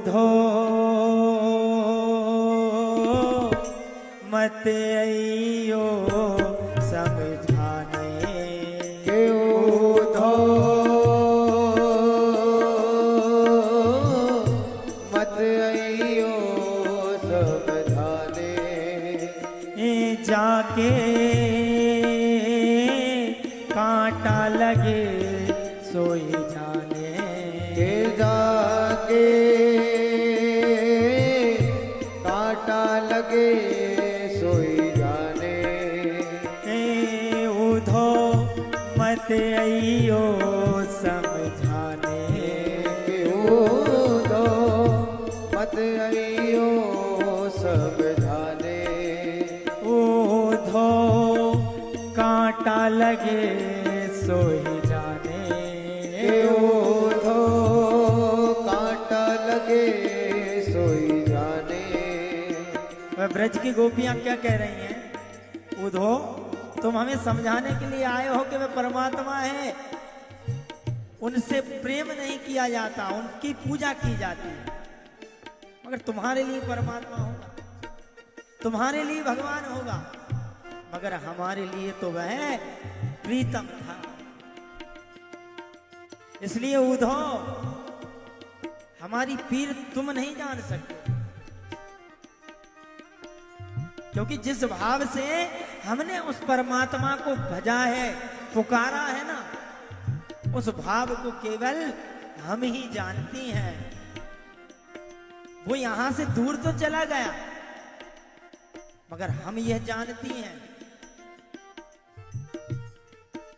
उधो मत आइयो समझाने के उधो मत आइयो समझाने जाके कांटा लगे सोई जाने के जाके कांटा लगे सोई जाने उधो मत आइयो समझाने के उधो मत आइयो समझाने उधो कांटा लगे सोई जाने उधो कांटा लगे सोई जाने। वह ब्रज की गोपियां क्या कह रही हैं? उधो तुम हमें समझाने के लिए आए हो कि वे परमात्मा है, उनसे प्रेम नहीं किया जाता, उनकी पूजा की जाती है, मगर तुम्हारे लिए परमात्मा होगा, तुम्हारे लिए भगवान होगा, मगर हमारे लिए तो वह प्रीतम था। इसलिए उधो हमारी पीर तुम नहीं जान सकते, क्योंकि जिस भाव से हमने उस परमात्मा को भजा है, पुकारा है ना, उस भाव को केवल हम ही जानती हैं। वो यहां से दूर तो चला गया, मगर हम यह जानती हैं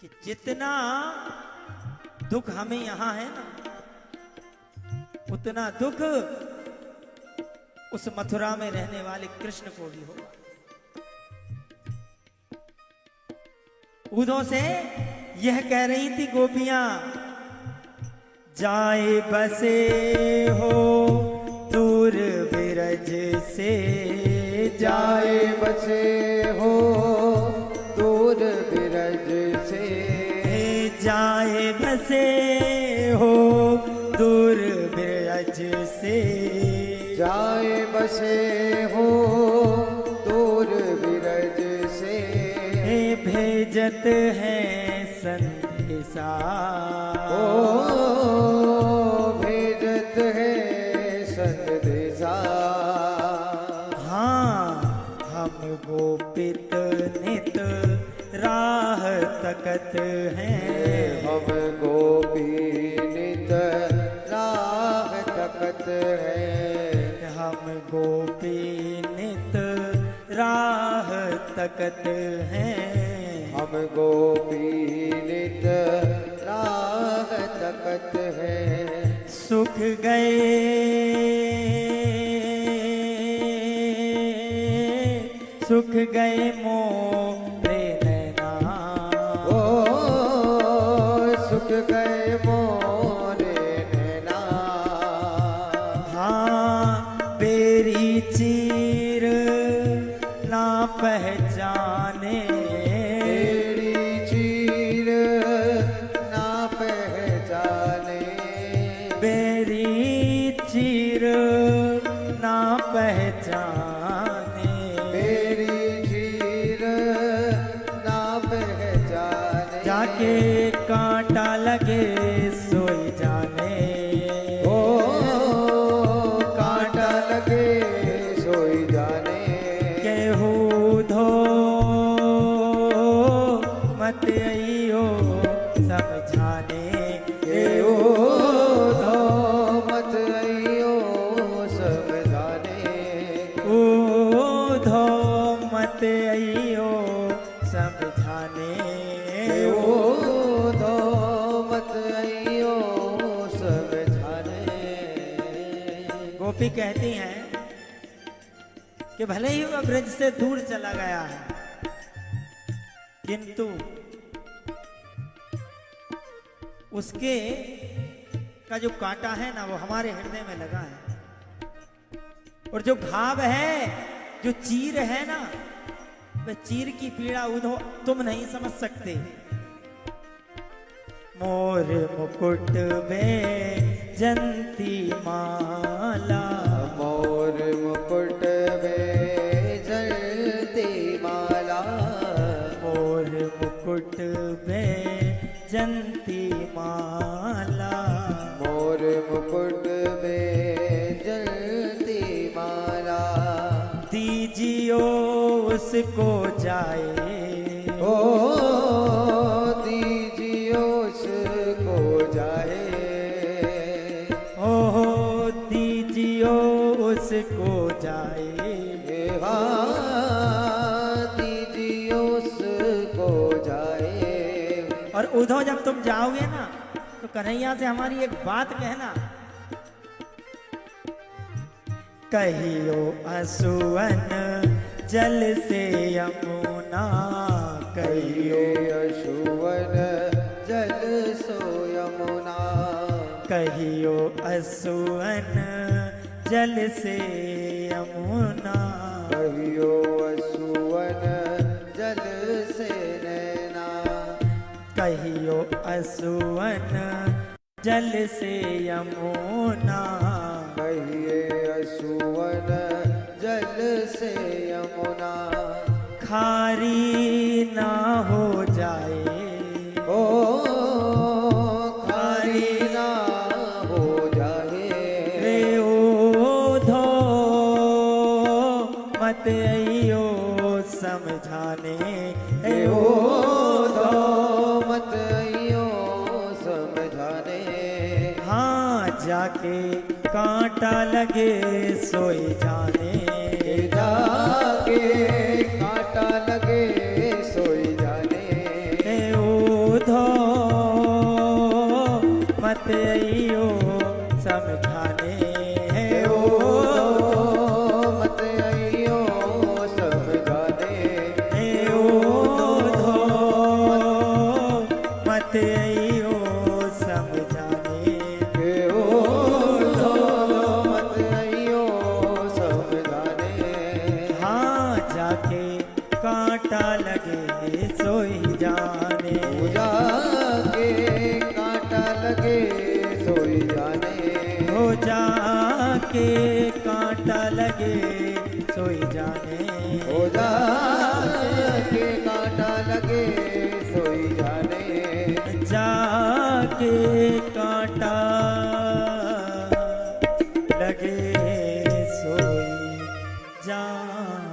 कि जितना दुख हमें यहां है ना, उतना दुख उस मथुरा में रहने वाले कृष्ण को भी होगा। उधो से यह कह रही थी गोपियां, जाए बसे हो दूर बिरज से, जाए बसे हो दूर बिरज से, जाए बसे हो दूर बिरज से, जाए बसे हो दूर बिरज से, भेजत है संदेशा, ओ भेजत है संदेशा। हाँ हम गोपित नित राह तकत हैं, हम गोपी नित राह तकत हैं, हम गोपी नित राह तकत हैं, हम गोपी नित राह तकत हैं। सुख गए सुख गए मोरे नैना, ओ सुख गए मोरे नैना, हाँ बेरी चीर ना पहचाने, तेरी चीर ना पहचाने, बेरी चीर ना पहचाने, तेरी चीर ना पहचाने, जाके कांटा लगे सोई जाने, ओ कांटा लगे सोई जाने, केहू धो मत आइयो समझाने, केहू धो मत आइयो समझाने, धो मत आइयो समझाने, केहू धो मत आइयो समझाने। गोपी कहती हैं कि भले ही वह ब्रज से दूर चला गया है, किंतु उसके का जो कांटा है ना, वो हमारे हृदय में लगा है, और जो घाव है, जो चीर है ना, वह चीर की पीड़ा उधो तुम नहीं समझ सकते। मोर मुकुट में जंती माला, माला मोर मुकुट में जलती माला मोर मुकुट में जंती माला मोर मुकुट में जलती माला दीजियो उसको जाए ओ दीजियो उसको जाए ओ दीजियो उसको जाए दीजिए उसको जाए। और उधो जब तुम जाओगे ना तो कन्हैया से हमारी एक बात कहना कहियो असुवन जल से यमुना कहियो यशुवन जल सो यमुना कहियो असुवन जल से यमुना कहियो असुवन जल से नैना कहियो असुवन जल से यमुना कहिए असुवन जल से यमुना खारी ना हो जाए ओ खारी ना हो जाए रे ओधो मत अइयो समझाने ए ओ दो मत अइयो समझाने हाँ जाके कांटा लगे सोई जाने जाके कांटा लगे सोई जाने हे ओधो मत अइयो समझाने हे ओ मत अइयो समझाने हे ओधो मत अइयो समझाने ए ओ दो मत अइयो समझाने हाँ जाके कांटा लगे सोई जाने जाके कांटा लगे सोई जाने हो जाके कांटा लगे सोई जाने हो जाके कांटा लगे सोई जाने जाके कांटा लगे सोई जाने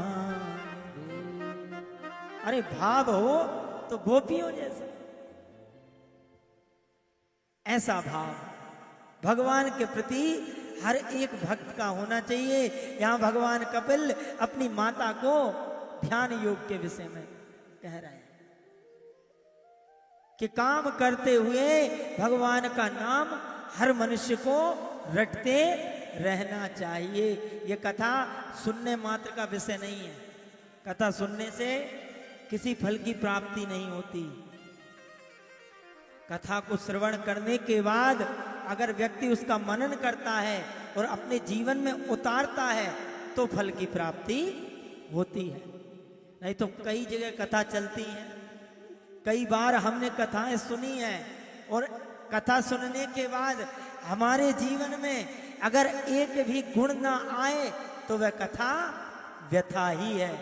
अरे भाव हो तो गोपियों जैसे ऐसा भाव भगवान के प्रति हर एक भक्त का होना चाहिए। यहाँ भगवान कपिल अपनी माता को ध्यान योग के विषय में कह रहे हैं कि काम करते हुए भगवान का नाम हर मनुष्य को रटते रहना चाहिए। ये कथा सुनने मात्र का विषय नहीं है। कथा सुनने से किसी फल की प्राप्ति नहीं होती। कथा को श्रवण करने के बाद अगर व्यक्ति उसका मनन करता है और अपने जीवन में उतारता है तो फल की प्राप्ति होती है। नहीं तो कई जगह कथा चलती है, कई बार हमने कथाएं सुनी हैं और कथा सुनने के बाद हमारे जीवन में अगर एक भी गुण ना आए तो वह कथा व्यथा ही है,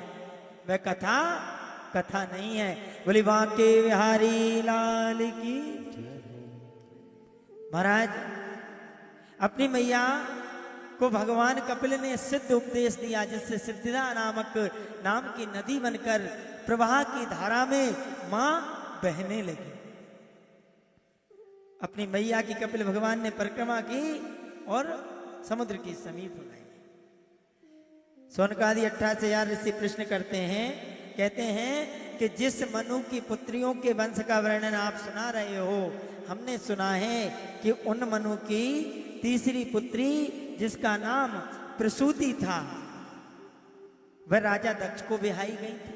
वह कथा कथा नहीं है। बोली बांके बिहारी लाल की। महाराज अपनी मैया को भगवान कपिल ने सिद्ध उपदेश दिया जिससे सिद्धिदा नामक नाम की नदी बनकर प्रवाह की धारा में मां बहने लगी। अपनी मैया की कपिल भगवान ने परिक्रमा की और समुद्र के समीप गए। सोनकादि 88,000 ऋषि प्रश्न करते हैं, कहते हैं कि जिस मनु की पुत्रियों के वंश का वर्णन आप सुना रहे हो, हमने सुना है कि उन मनु की तीसरी पुत्री जिसका नाम प्रसूति था वह राजा दक्ष को बिहाई गई थी।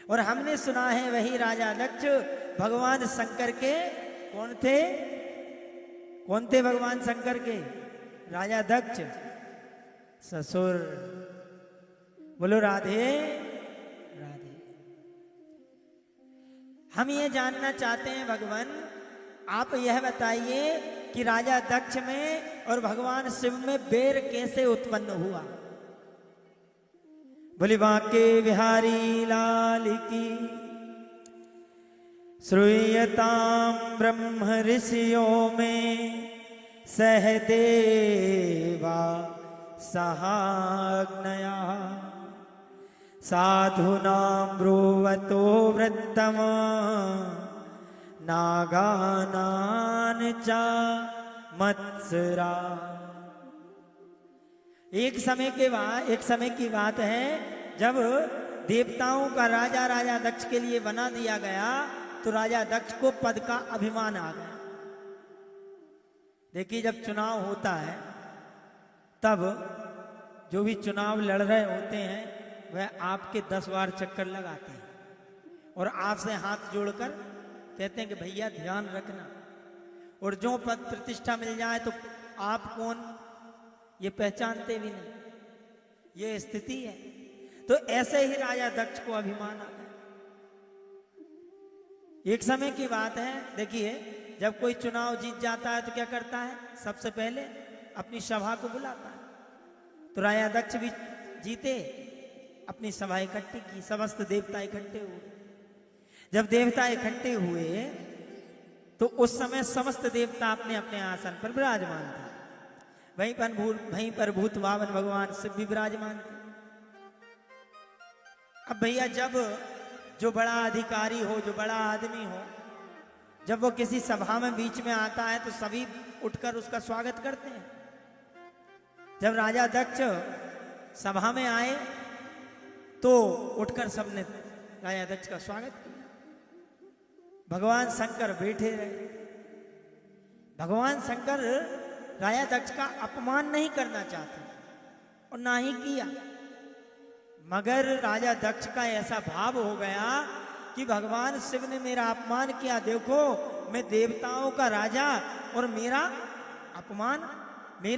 और हमने सुना है वही राजा दक्ष भगवान शंकर के कौन थे? कौन थे भगवान शंकर के? राजा दक्ष ससुर। बोलो राधे राधे। हम ये जानना चाहते हैं भगवान, आप यह बताइए कि राजा दक्ष में और भगवान शिव में बैर कैसे उत्पन्न हुआ। बोले बांके बिहारी लाल की। श्रूयताम ब्रह्म ऋषियों में सहदेवा सहाग्नया साधूनां ब्रुवतो वृत्तम नागानान च मत्सरा। एक समय की बात है जब देवताओं का राजा दक्ष के लिए बना दिया गया तो राजा दक्ष को पद का अभिमान आ गया। देखिए जब चुनाव होता है तब जो भी चुनाव लड़ रहे होते हैं वह आपके 10 बार चक्कर लगाते हैं और आपसे हाथ जोड़कर कहते हैं कि भैया ध्यान रखना, और जो पद प्रतिष्ठा मिल जाए तो आप कौन ये पहचानते भी नहीं, ये स्थिति है। तो ऐसे ही राजा दक्ष को अभिमान आ गया। एक समय की बात है, देखिए जब कोई चुनाव जीत जाता है तो क्या करता है, सबसे पहले अपनी सभा को बुलाता है। तो राजा दक्ष भी जीते, अपनी सभा इकट्ठी की, समस्त देवता इकट्ठे हुए। जब देवता इकट्ठे हुए तो उस समय समस्त देवता अपने अपने आसन पर विराजमान थे। वहीं पर भूत भावन भगवान शिव भी विराजमान थे। अब भैया जब जो बड़ा अधिकारी हो, जो बड़ा आदमी हो, जब वो किसी सभा में बीच में आता है तो सभी उठकर उसका स्वागत करते हैं। जब राजा दक्ष सभा में आए तो उठकर सबने राजा दक्ष का स्वागत किया। भगवान शंकर बैठे रहे। भगवान शंकर राजा दक्ष का अपमान नहीं करना चाहते और ना ही किया, मगर राजा दक्ष का ऐसा भाव हो गया कि भगवान शिव ने मेरा अपमान किया, देखो मैं देवताओं का राजा और मेरा अपमान, मेरे